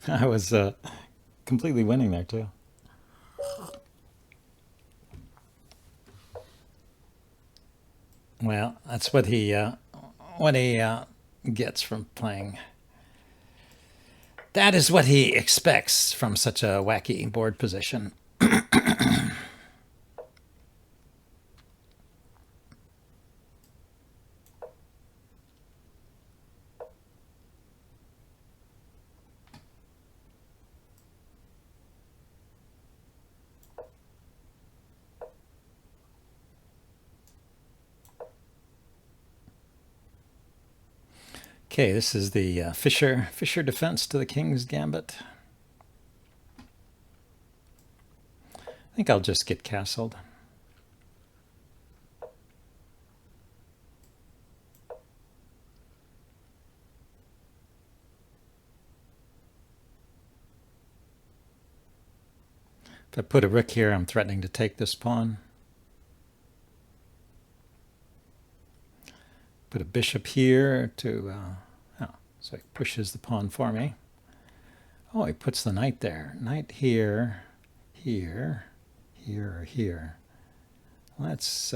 I was completely winning there too. Well, that's what he gets from playing. That is what he expects from such a wacky board position. Okay, this is the Fischer defense to the King's Gambit. I think I'll just get castled. If I put a rook here, I'm threatening to take this pawn. Put a bishop here to, so he pushes the pawn for me. Oh, he puts the knight there. Knight here, here, here, or here. Let's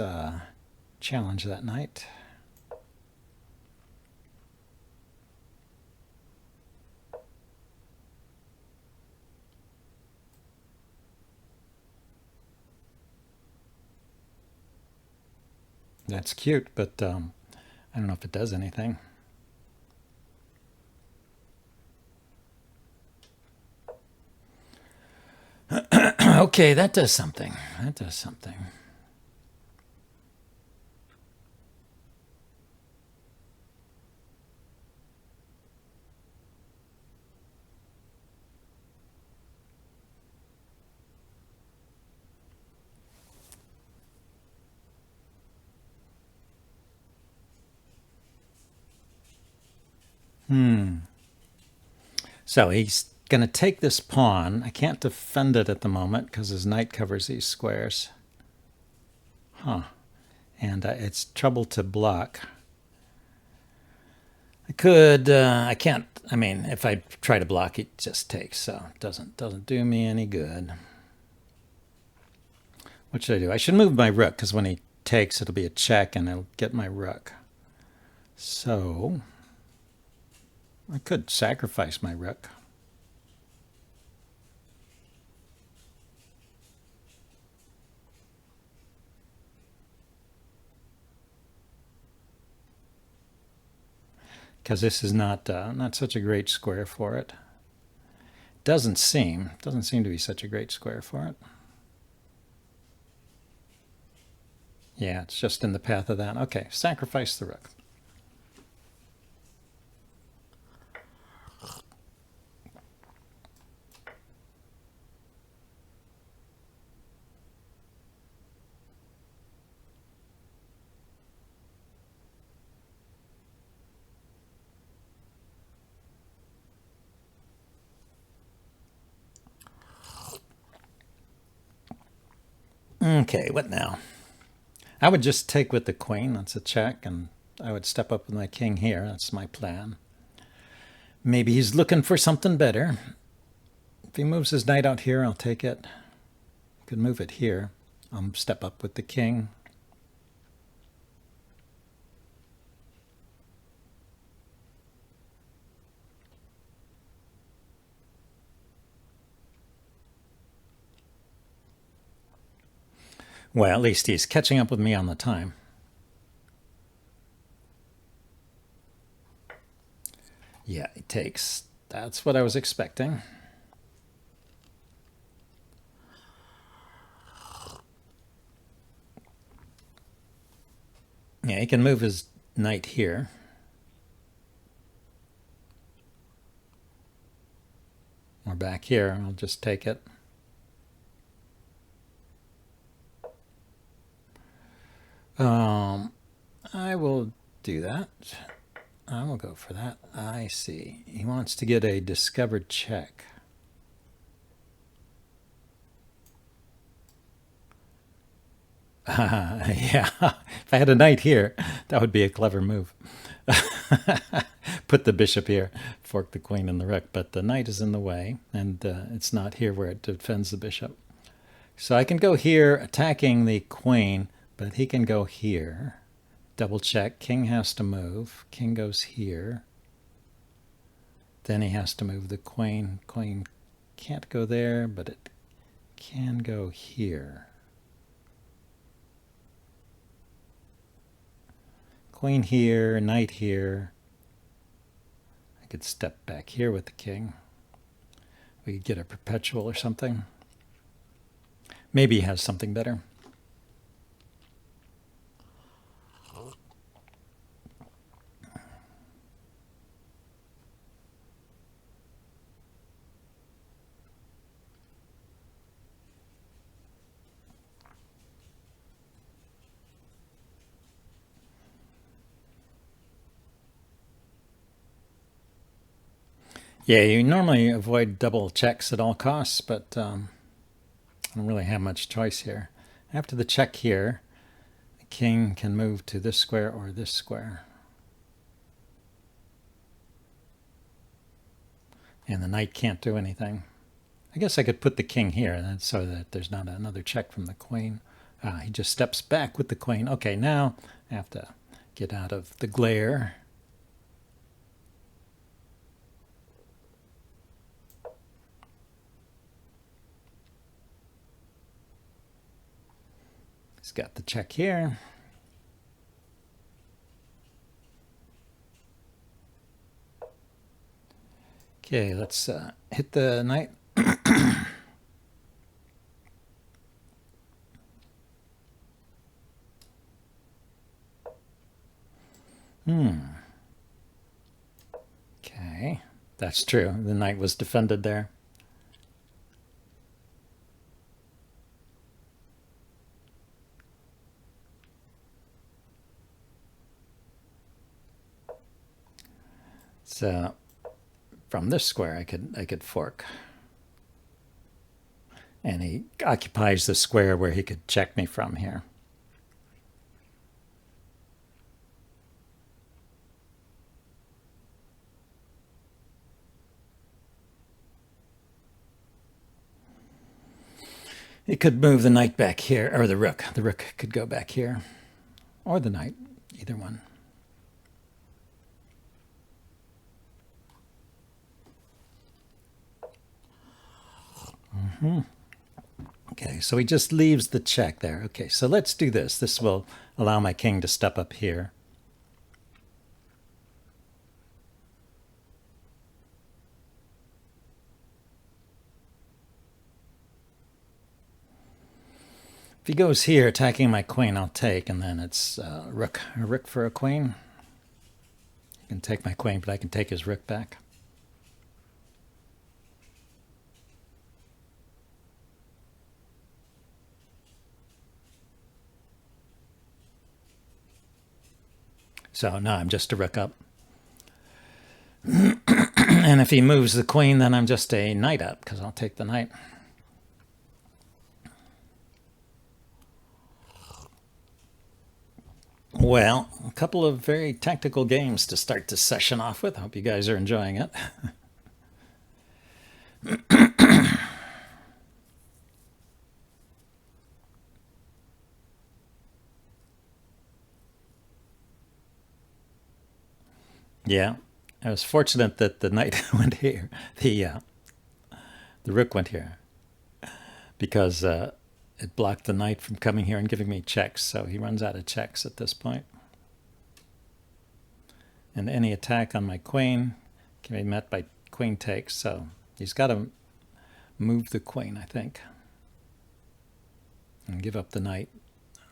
challenge that knight. That's cute, but I don't know if it does anything. Okay, that does something. That does something. So he's going to take this pawn. I can't defend it at the moment because his knight covers these squares. And it's trouble to block. I can't, I mean, if I try to block, it just takes, so it doesn't do me any good. What should I do? I should move my rook, because when he takes, it'll be a check, and it'll get my rook. So I could sacrifice my rook. Because this is not such a great square for it. Doesn't seem to be such a great square for it. Yeah, it's just in the path of that. Okay, sacrifice the rook. Okay, what now? I would just take with the queen. That's a check, and I would step up with my king here. That's my plan. Maybe he's looking for something better. If he moves his knight out here, I'll take it. Could move it here. I'll step up with the king. Well, at least he's catching up with me on the time. Yeah, he takes. That's what I was expecting. Yeah, he can move his knight here. Or back here. I'll just take it. I will do that. I will go for that. I see. He wants to get a discovered check. Yeah, if I had a knight here, that would be a clever move. Put the bishop here. fork the queen and the rook, but the knight is in the way, and it's not here where it defends the bishop. So I can go here attacking the queen, but he can go here. Double check. King has to move. King goes here. Then he has to move the queen. Queen can't go there, but it can go here. Queen here, knight here. I could step back here with the king. We could get a perpetual or something. Maybe he has something better. Yeah, you normally avoid double checks at all costs, but I don't really have much choice here. After the check here, the king can move to this square or this square. And the knight can't do anything. I guess I could put the king here so that there's not another check from the queen. He just steps back with the queen. Okay, now I have to get out of the glare. He's got the check here. Okay, let's hit the knight. Okay, that's true. The knight was defended there. So from this square I could fork. And he occupies the square where he could check me from here. He could move the knight back here, or the rook. The rook could go back here, or the knight, either one. Okay, so he just leaves the check there. Okay, so let's do this. This will allow my king to step up here. If he goes here attacking my queen, I'll take, and then it's a rook for a queen. You can take my queen, but I can take his rook back. So now I'm just a rook up. And if he moves the queen, then I'm just a knight up, because I'll take the knight. Well, a couple of very tactical games to start this session off with. I hope you guys are enjoying it. Yeah, I was fortunate that the knight went here. The rook went here because it blocked the knight from coming here and giving me checks. So he runs out of checks at this point. And any attack on my queen can be met by queen takes. So he's got to move the queen, I think, and give up the knight.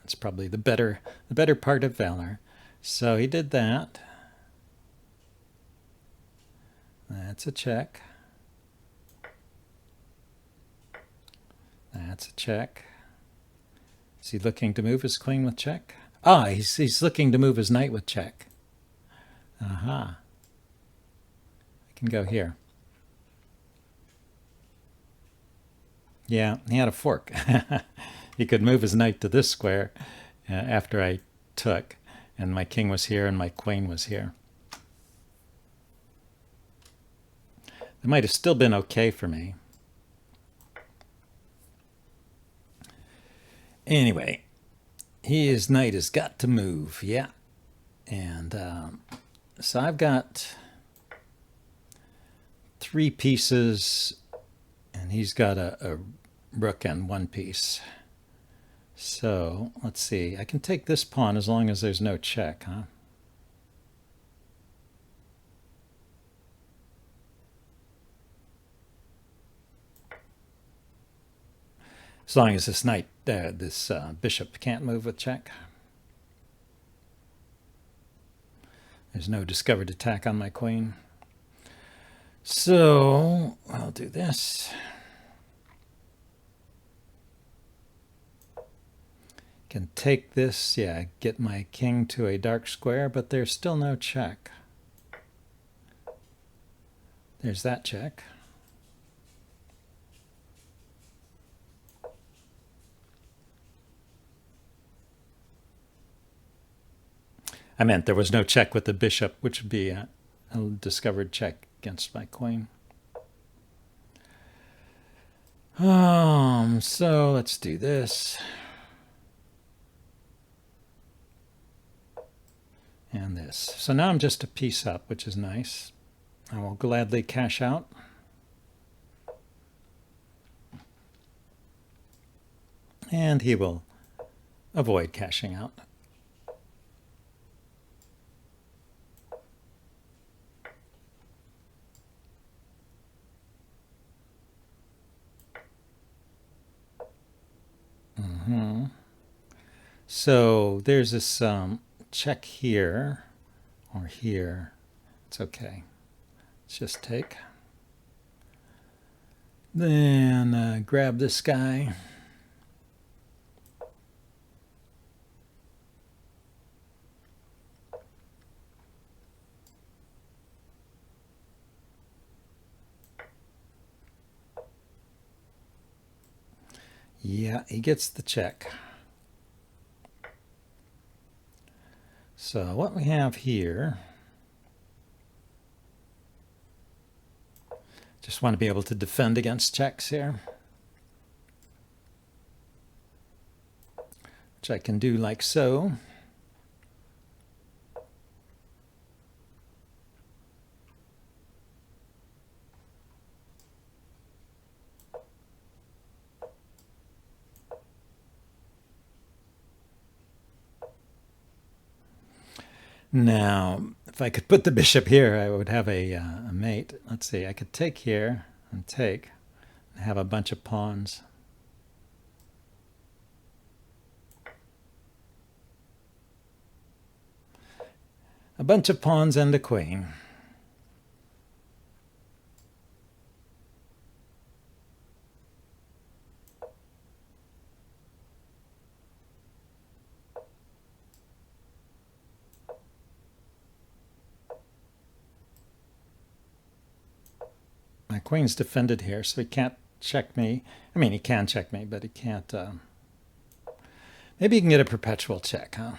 It's probably the better part of valor. So he did that. That's a check. That's a check. Is he looking to move his queen with check? Ah, he's looking to move his knight with check. Aha. I can go here. Yeah, he had a fork. He could move his knight to this square after I took, and my king was here and my queen was here. It might have still been okay for me. Anyway, his knight has got to move. Yeah. And so I've got 3 pieces, and he's got a rook and 1 piece. So let's see. I can take this pawn as long as there's no check, huh? As long as this knight, this bishop can't move with check. There's no discovered attack on my queen. So I'll do this. Can take this, yeah, get my king to a dark square, but there's still no check. There's that check. I meant there was no check with the bishop, which would be a discovered check against my queen. So let's do this. And this. So now I'm just a piece up, which is nice. I will gladly cash out. And he will avoid cashing out. So there's this check here or here. It's okay. Let's just take. Then grab this guy. Yeah, he gets the check. So what we have here, just want to be able to defend against checks here, which I can do like so. Now, if I could put the bishop here, I would have a mate. Let's see, I could take here and take and have a bunch of pawns. A bunch of pawns and a queen. My queen's defended here, so he can't check me. I mean, he can check me, but he can't. Maybe he can get a perpetual check, huh?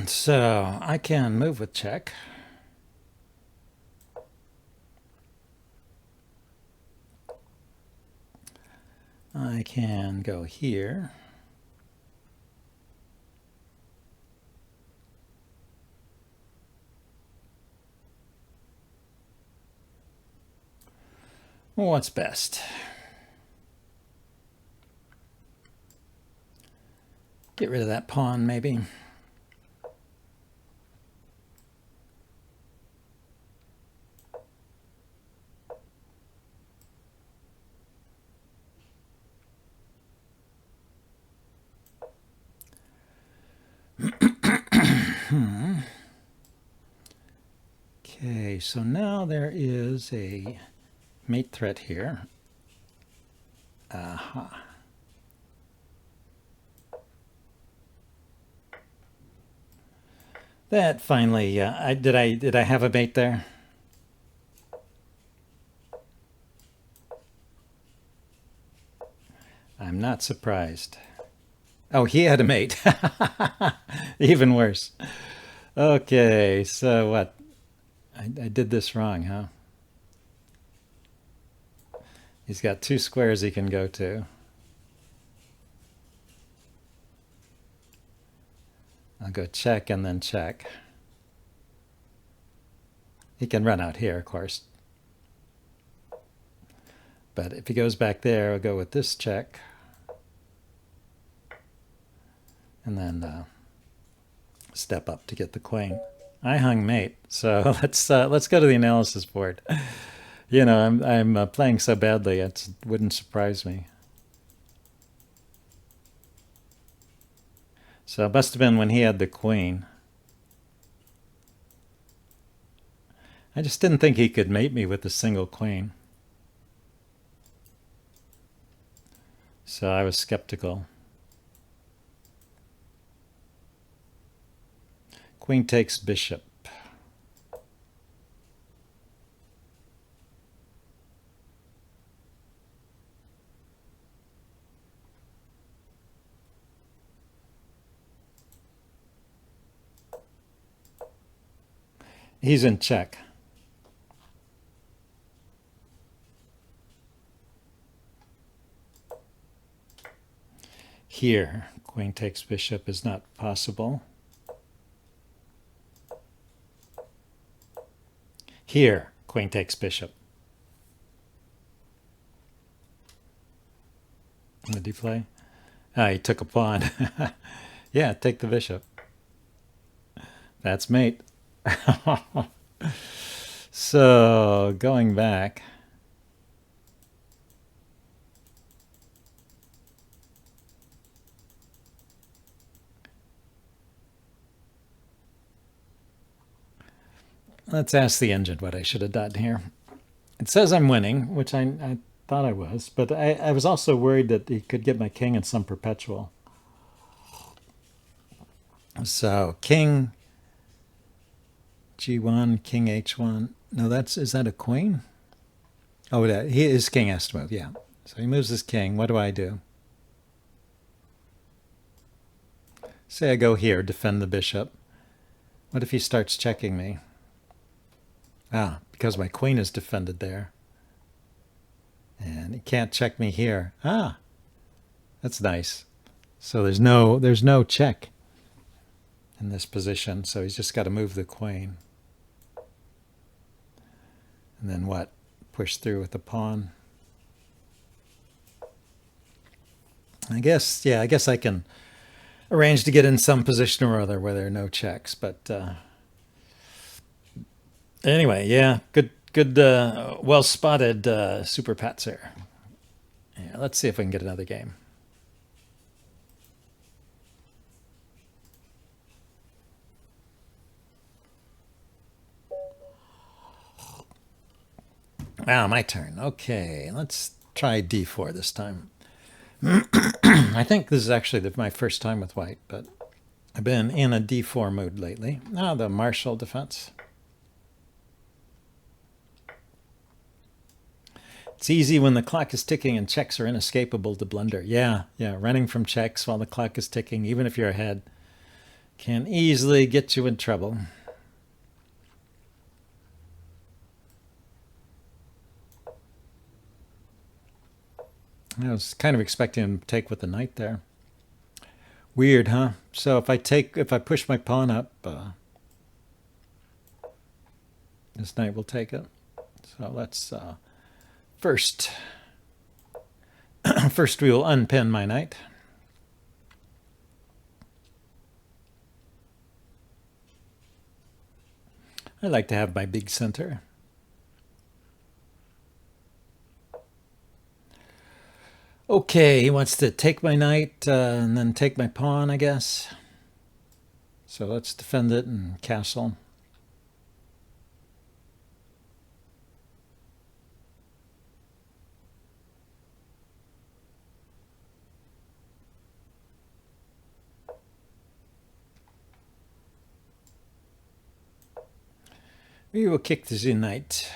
So I can move with check. I can go here. What's best? Get rid of that pawn, maybe. Okay, so now there is a mate threat here. Aha. That finally, did I have a mate there? I'm not surprised. Oh, he had a mate. Even worse. Okay, so what? I did this wrong, huh? He's got two squares he can go to. I'll go check and then check. He can run out here, of course. But if he goes back there, I'll go with this check. And then step up to get the queen. I hung mate, so let's go to the analysis board. You know, I'm playing so badly, it wouldn't surprise me. So it must have been when he had the queen. I just didn't think he could mate me with a single queen. So I was skeptical. Queen takes bishop. He's in check. Here, queen takes bishop is not possible. Here, queen takes bishop. What did he play? Ah, he took a pawn. Yeah, take the bishop. That's mate. So, going back. Let's ask the engine what I should have done here. It says I'm winning, which I thought I was, but I was also worried that he could get my king in some perpetual. So king g1, king h1. No, is that a queen? Oh, his king has to move, yeah. So he moves his king. What do I do? Say I go here, defend the bishop. What if he starts checking me? Ah, because my queen is defended there. And he can't check me here. Ah, that's nice. So there's no check in this position. So he's just got to move the queen. And then what? Push through with the pawn. I guess I can arrange to get in some position or other where there are no checks. But anyway, yeah, good, well spotted, Super Patzer. Yeah, let's see if we can get another game. Wow, my turn. Okay, let's try d4 this time. I think this is actually my first time with white, but I've been in a d4 mood lately. Now the Marshall defense. It's easy when the clock is ticking and checks are inescapable to blunder. Yeah, running from checks while the clock is ticking, even if you're ahead, can easily get you in trouble. I was kind of expecting him to take with the knight there. Weird, huh? So if I push my pawn up, this knight will take it. So let's first we will unpin my knight. I like to have my big center. Okay, he wants to take my knight and then take my pawn, I guess. So let's defend it and castle. We will kick the knight.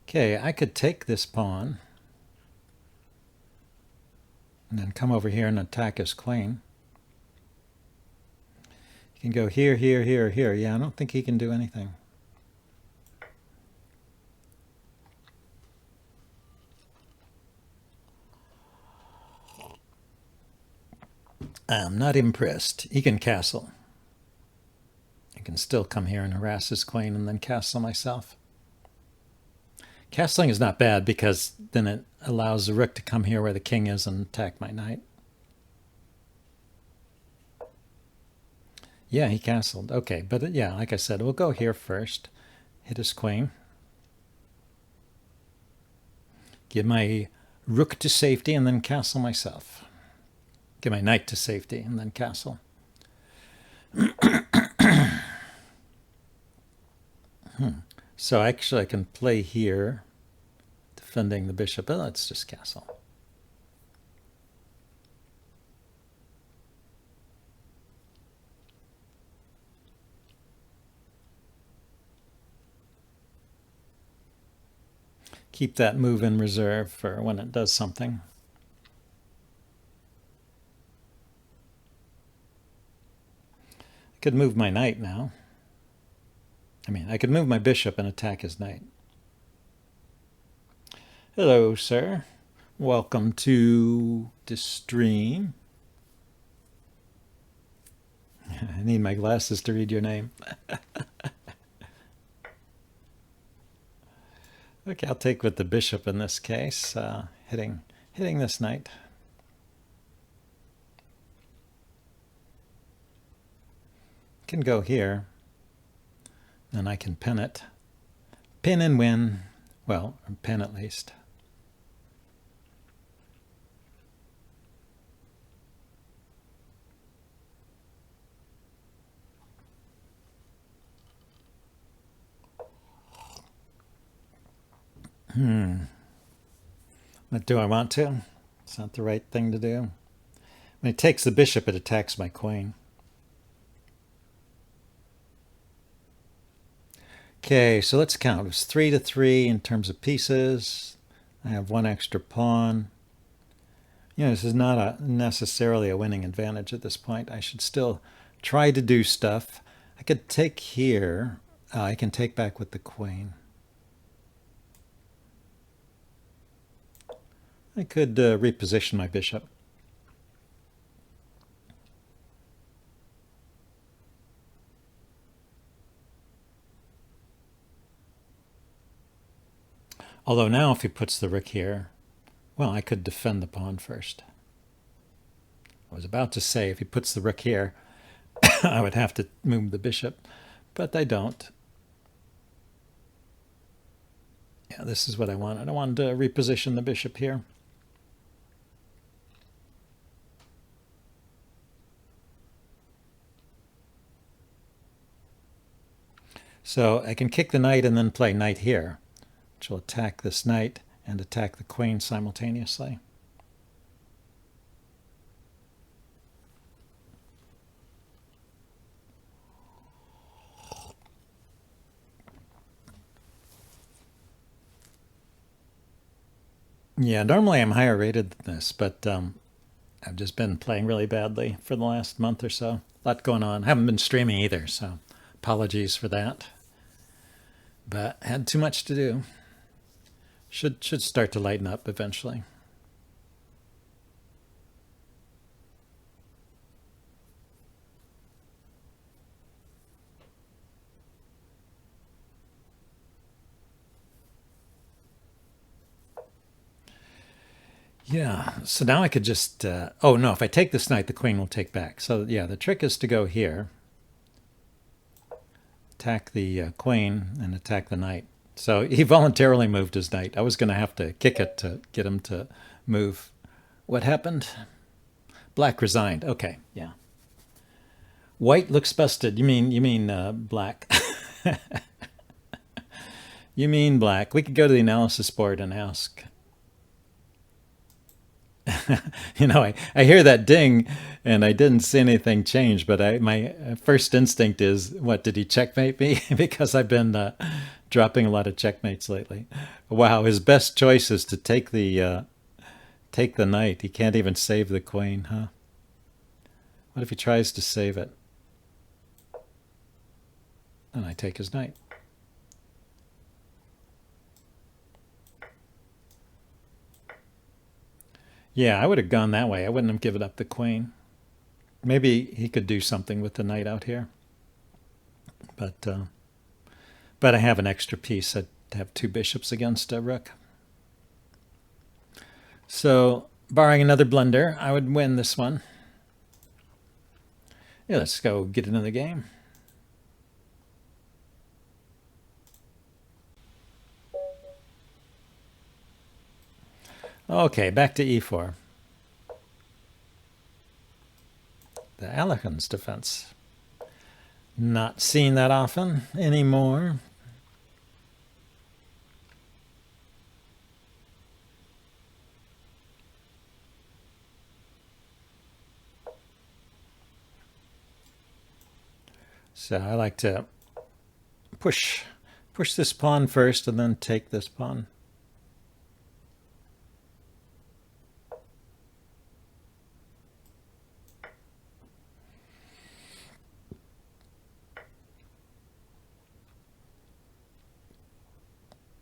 Okay, I could take this pawn and then come over here and attack his queen. He can go here, here, here, here. Yeah, I don't think he can do anything. I'm not impressed. He can castle. I can still come here and harass his queen and then castle myself. Castling is not bad because then it allows the rook to come here where the king is and attack my knight. Yeah, he castled. Okay, but yeah, like I said, we'll go here first. Hit his queen. Give my rook to safety and then castle myself. Give my knight to safety and then castle. So actually I can play here, defending the bishop. But let's just castle. Keep that move in reserve for when it does something. I could move my knight now. I mean, I could move my bishop and attack his knight. Hello, sir. Welcome to the stream. I need my glasses to read your name. Okay, I'll take with the bishop in this case, hitting this knight. Can go here, and I can pin it. Pin and win. Well, pin at least. But do I want to? It's not the right thing to do. When it takes the bishop, it attacks my queen. Okay, so let's count. It's 3-3 in terms of pieces. I have one extra pawn. You know, this is not necessarily a winning advantage at this point. I should still try to do stuff. I could take here. I can take back with the queen. I could reposition my bishop. Although now if he puts the rook here, well, I could defend the pawn first. I was about to say if he puts the rook here, I would have to move the bishop, but I don't. Yeah, this is what I wanted. I wanted to reposition the bishop here. So I can kick the knight and then play knight here, which will attack this knight and attack the queen simultaneously. Yeah, normally I'm higher rated than this, but I've just been playing really badly for the last month or so. A lot going on. I haven't been streaming either, so apologies for that. But had too much to do. Should start to lighten up eventually. Yeah, so now I could just, oh no, if I take this knight, the queen will take back. So yeah, the trick is to go here, attack the queen, and attack the knight. So he voluntarily moved his knight. I was going to have to kick it to get him to move. What happened? Black resigned. Okay, yeah. White looks busted. You mean black? You mean black. We could go to the analysis board and ask. I hear that ding, and I didn't see anything change. But my first instinct is, what, did he checkmate me? Because I've been dropping a lot of checkmates lately. Wow, his best choice is to take the knight. He can't even save the queen, huh? What if he tries to save it? And I take his knight. Yeah, I would have gone that way. I wouldn't have given up the queen. Maybe he could do something with the knight out here. But I have an extra piece. I'd have two bishops against a rook. So, barring another blunder, I would win this one. Yeah, let's go get another game. Okay, back to e4. The Alekhans defense. Not seen that often anymore. So I like to push this pawn first and then take this pawn.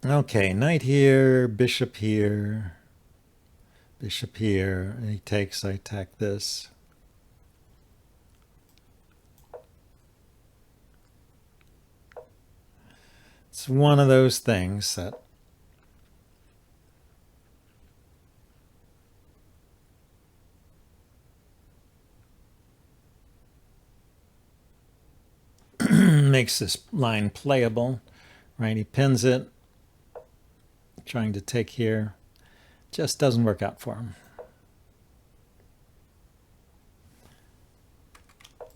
Okay, knight here, bishop here, bishop here. He takes, I attack this. It's one of those things that makes this line playable, right? He pins it, trying to take here. Just doesn't work out for him.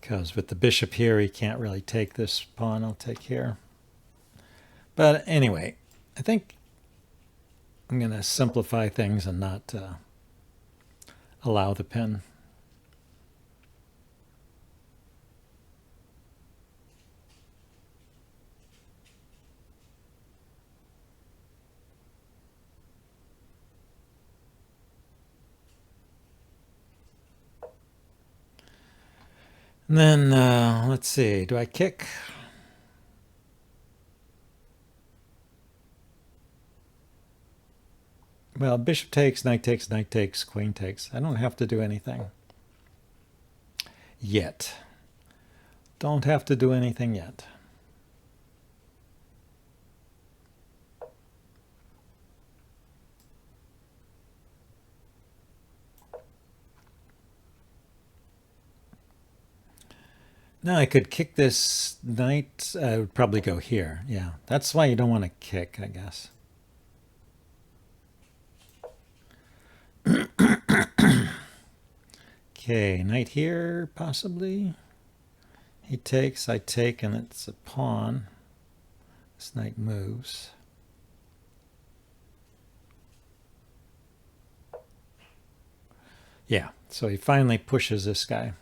Because with the bishop here, he can't really take this pawn. I'll take here. But anyway, I think I'm going to simplify things and not allow the pin. And then, let's see, do I kick? Well, bishop takes, knight takes, queen takes. I don't have to do anything yet. Don't have to do anything yet. Now I could kick this knight. I would probably go here. Yeah, that's why you don't want to kick, I guess. Okay, knight here, possibly. He takes, I take, and it's a pawn. This knight moves. Yeah, so he finally pushes this guy.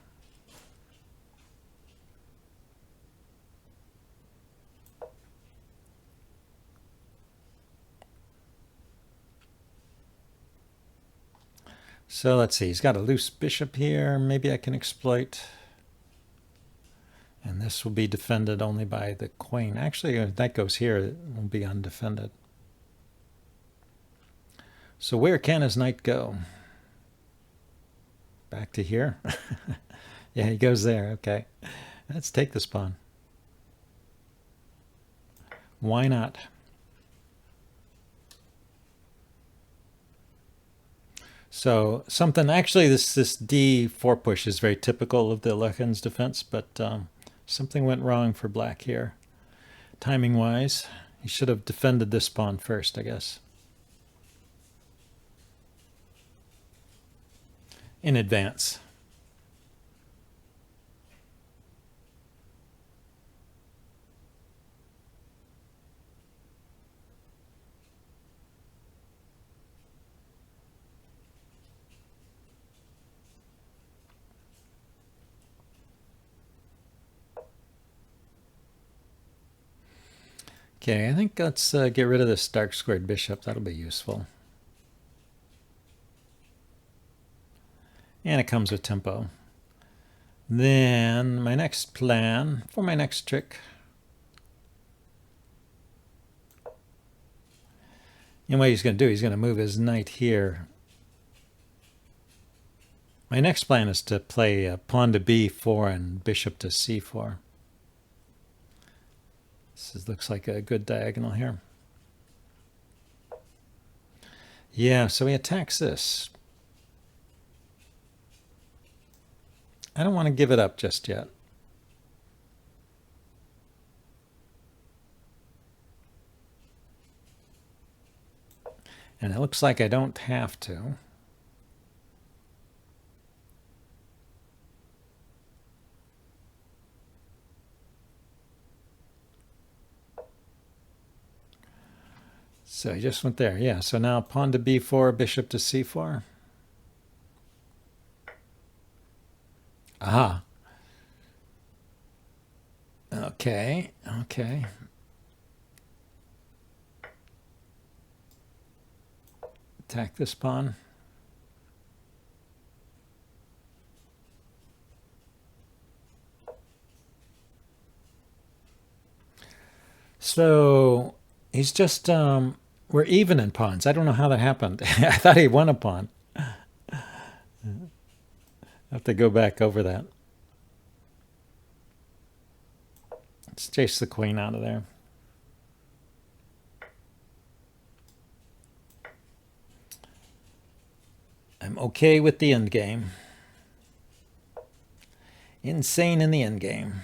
So let's see, he's got a loose bishop here. Maybe I can exploit. And this will be defended only by the queen. Actually, if that goes here, it will be undefended. So where can his knight go? Back to here? Yeah, he goes there. Okay. Let's take this pawn. Why not? So something, actually this d4 push is very typical of the Alekhans defense, but something went wrong for black here. Timing wise, he should have defended this pawn first, I guess. In advance. Okay, I think let's get rid of this dark squared bishop. That'll be useful. And it comes with tempo. Then my next plan for my next trick. And what he's going to do, he's going to move his knight here. My next plan is to play pawn to b4 and bishop to c4. This looks like a good diagonal here. Yeah, so he attacks this. I don't want to give it up just yet. And it looks like I don't have to. So he just went there. Yeah, so now pawn to b4, bishop to c4. Aha. Okay, okay. Attack this pawn. So he's just, we're even in pawns. I don't know how that happened. I thought he won a pawn. I have to go back over that. Let's chase the queen out of there. I'm okay with the endgame. Insane in the endgame.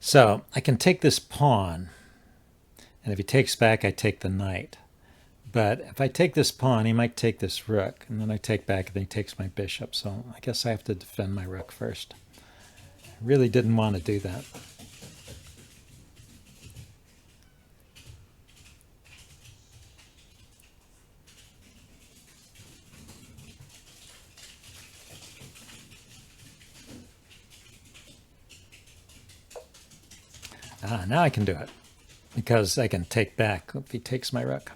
So I can take this pawn, and if he takes back, I take the knight. But if I take this pawn, he might take this rook, and then I take back, and then he takes my bishop. So I guess I have to defend my rook first. I really didn't want to do that. Ah, now I can do it, because I can take back if he takes my rook.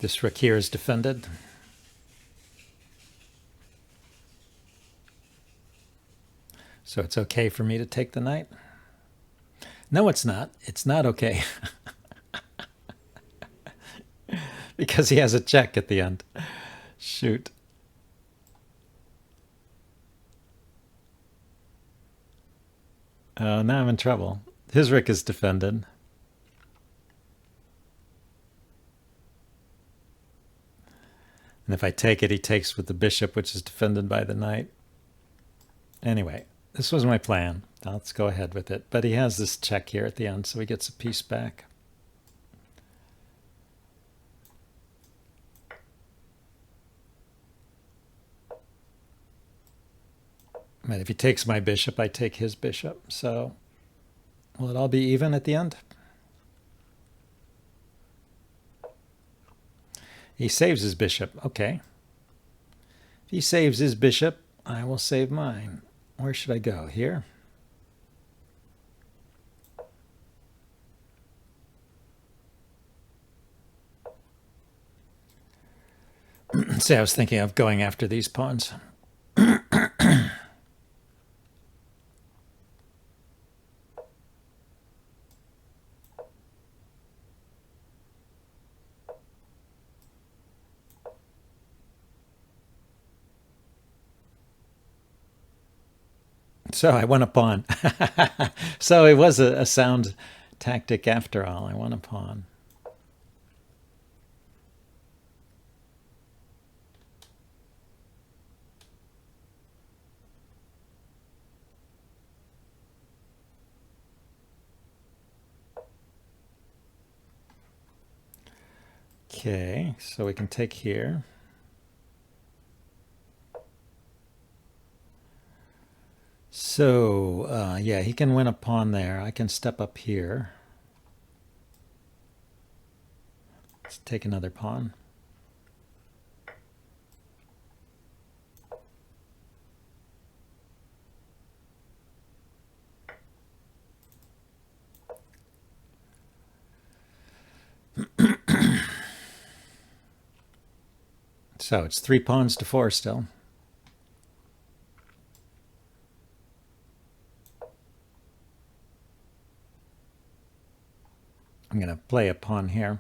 This rook here is defended. So it's okay for me to take the knight? No, it's not. It's not okay. Because he has a check at the end. Shoot. Oh, now I'm in trouble. His rook is defended. And if I take it, he takes with the bishop, which is defended by the knight. Anyway, this was my plan. Now let's go ahead with it. But he has this check here at the end, so he gets a piece back. But if he takes my bishop, I take his bishop. So will it all be even at the end? He saves his bishop. Okay. If he saves his bishop, I will save mine. Where should I go? Here? See, I was thinking of going after these pawns. So I won a pawn. So it was a sound tactic after all. I won a pawn. Okay, so we can take here. So, yeah, he can win a pawn there. I can step up here. Let's take another pawn. So it's 3 pawns to 4 still. I'm going to play a pawn here.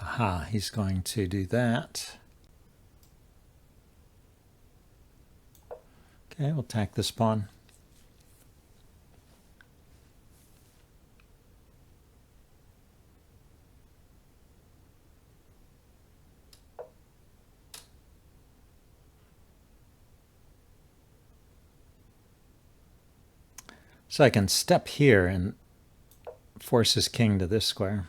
Aha, he's going to do that. Okay, we'll attack this pawn. So I can step here and force his king to this square.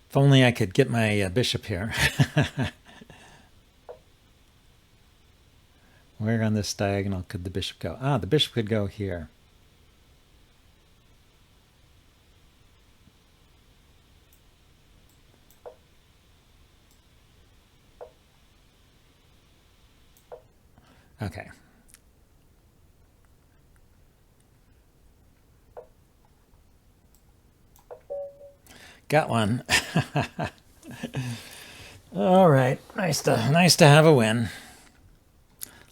If only I could get my bishop here. Where on this diagonal could the bishop go? Ah, the bishop could go here. Okay. Got one. All right. Nice to have a win.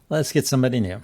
Let's get somebody new.